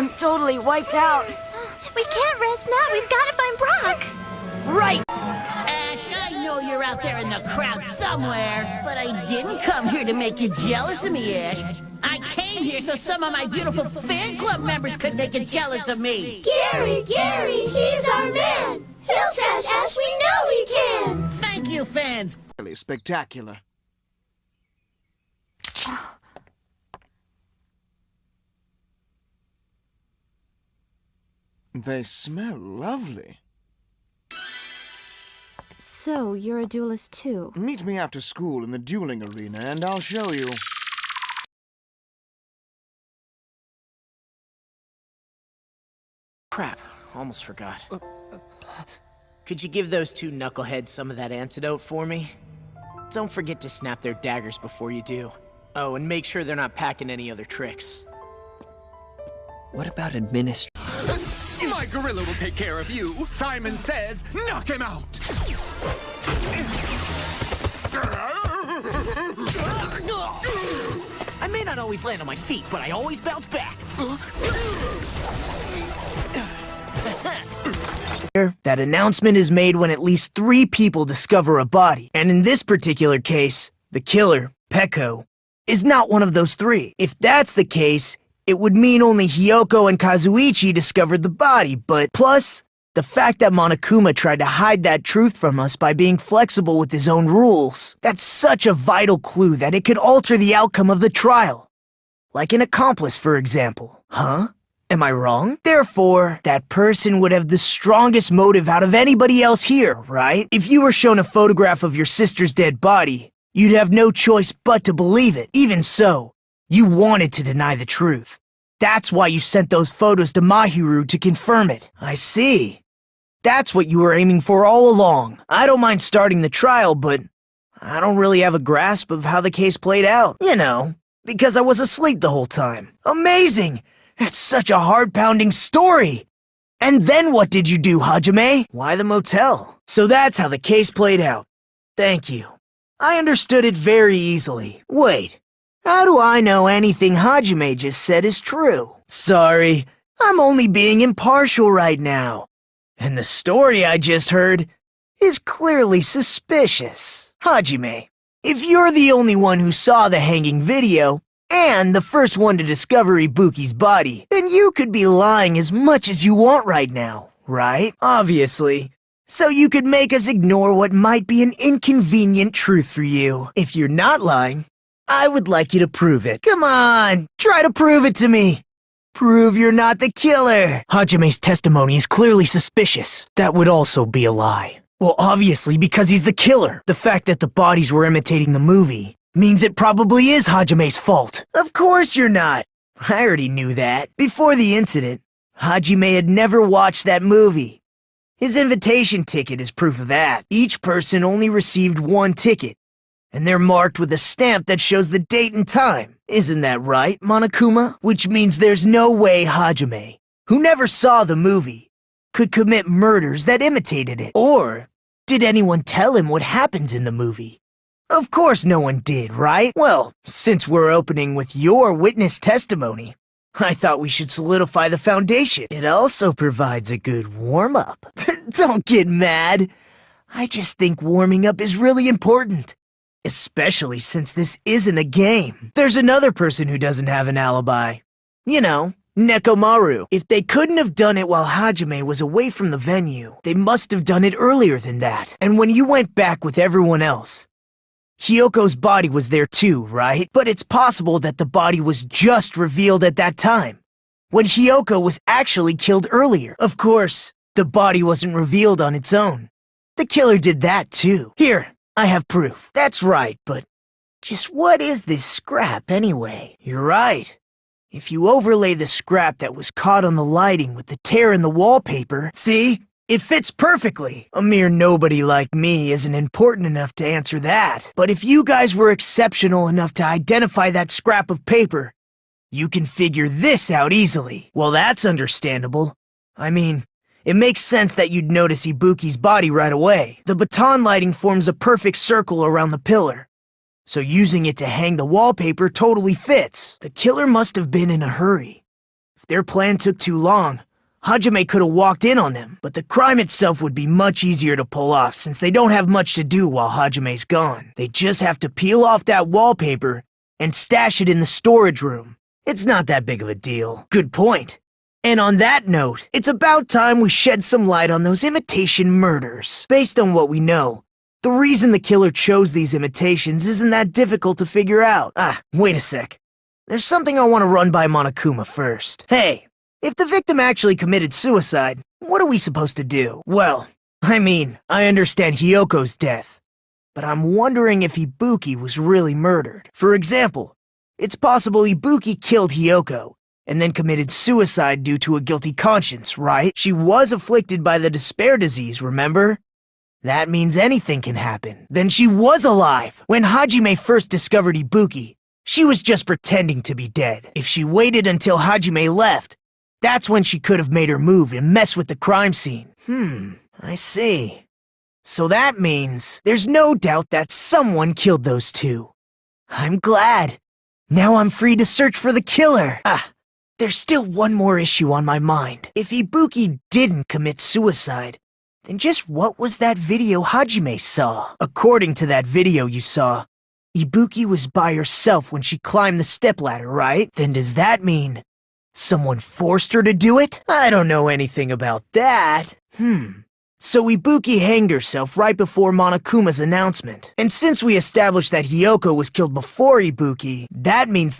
I'm totally wiped out. We can't rest now. We've got to find Brock. Right! Ash, I know you're out there in the crowd somewhere, but I didn't come here to make you jealous of me, Ash. I came here so some of my beautiful fan club members could make you jealous of me. Gary, he's our man. He'll trash Ash, we know he can. Thank you, fans. Really spectacular. They smell lovely. So, you're a duelist too? Meet me after school in the dueling arena and I'll show you. Crap, almost forgot. Could you give those two knuckleheads some of that antidote for me? Don't forget to snap their daggers before you do. Oh, and make sure they're not packing any other tricks. What about administration? My gorilla will take care of you. Simon says, knock him out. I may not always land on my feet, but I always bounce back. That announcement is made when at least 3 people discover a body. And in this particular case, the killer, Peko, is not one of those 3. If that's the case, it would mean only Hiyoko and Kazuichi discovered the body, but plus, the fact that Monokuma tried to hide that truth from us by being flexible with his own rules, that's such a vital clue that it could alter the outcome of the trial. Like an accomplice, for example. Huh? Am I wrong? Therefore, that person would have the strongest motive out of anybody else here, right? If you were shown a photograph of your sister's dead body, you'd have no choice but to believe it. Even so, you wanted to deny the truth. That's why you sent those photos to Mahiru to confirm it. I see. That's what you were aiming for all along. I don't mind starting the trial, but I don't really have a grasp of how the case played out. You know, because I was asleep the whole time. Amazing! That's such a heart-pounding story! And then what did you do, Hajime? Why the motel? So that's how the case played out. Thank you. I understood it very easily. Wait, how do I know anything Hajime just said is true? Sorry, I'm only being impartial right now. And the story I just heard is clearly suspicious. Hajime, if you're the only one who saw the hanging video, and the first one to discover Ibuki's body, then you could be lying as much as you want right now, right? Obviously. So you could make us ignore what might be an inconvenient truth for you. If you're not lying, I would like you to prove it. Come on, try to prove it to me. Prove you're not the killer. Hajime's testimony is clearly suspicious. That would also be a lie. Well, obviously, because he's the killer. The fact that the bodies were imitating the movie means it probably is Hajime's fault. Of course you're not. I already knew that. Before the incident, Hajime had never watched that movie. His invitation ticket is proof of that. Each person only received 1 ticket, and they're marked with a stamp that shows the date and time. Isn't that right, Monokuma? Which means there's no way Hajime, who never saw the movie, could commit murders that imitated it. Or did anyone tell him what happens in the movie? Of course no one did, right? Well, since we're opening with your witness testimony, I thought we should solidify the foundation. It also provides a good warm-up. Don't get mad. I just think warming up is really important. Especially since this isn't a game. There's another person who doesn't have an alibi. You know, Nekomaru. If they couldn't have done it while Hajime was away from the venue, they must have done it earlier than that. And when you went back with everyone else, Hiyoko's body was there too, right? But it's possible that the body was just revealed at that time, when Hiyoko was actually killed earlier. Of course, the body wasn't revealed on its own. The killer did that too. Here, I have proof. That's right, but just what is this scrap anyway? You're right. If you overlay the scrap that was caught on the lighting with the tear in the wallpaper, see? It fits perfectly. A mere nobody like me isn't important enough to answer that. But if you guys were exceptional enough to identify that scrap of paper, you can figure this out easily. Well, that's understandable. I mean, it makes sense that you'd notice Ibuki's body right away. The baton lighting forms a perfect circle around the pillar, so using it to hang the wallpaper totally fits. The killer must have been in a hurry. If Their plan took too long. Hajime could have walked in on them, but the crime itself would be much easier to pull off since they don't have much to do while Hajime's gone. They just have to peel off that wallpaper and stash it in the storage room. It's not that big of a deal. Good point. And on that note, it's about time we shed some light on those imitation murders. Based on what we know, the reason the killer chose these imitations isn't that difficult to figure out. Wait a sec. There's something I want to run by Monokuma first. Hey, if the victim actually committed suicide, what are we supposed to do? Well, I mean, I understand Hyoko's death, but I'm wondering if Ibuki was really murdered. For example, it's possible Ibuki killed Hyoko, and then committed suicide due to a guilty conscience, right? She was afflicted by the despair disease, remember? That means anything can happen. Then she was alive! When Hajime first discovered Ibuki, she was just pretending to be dead. If she waited until Hajime left, that's when she could have made her move and mess with the crime scene. I see. So that means there's no doubt that someone killed those two. I'm glad. Now I'm free to search for the killer. There's still one more issue on my mind. If Ibuki didn't commit suicide, then just what was that video Hajime saw? According to that video you saw, Ibuki was by herself when she climbed the stepladder, right? Then does that mean someone forced her to do it? I don't know anything about that. So Ibuki hanged herself right before Monokuma's announcement. And since we established that Hyoko was killed before Ibuki, that means that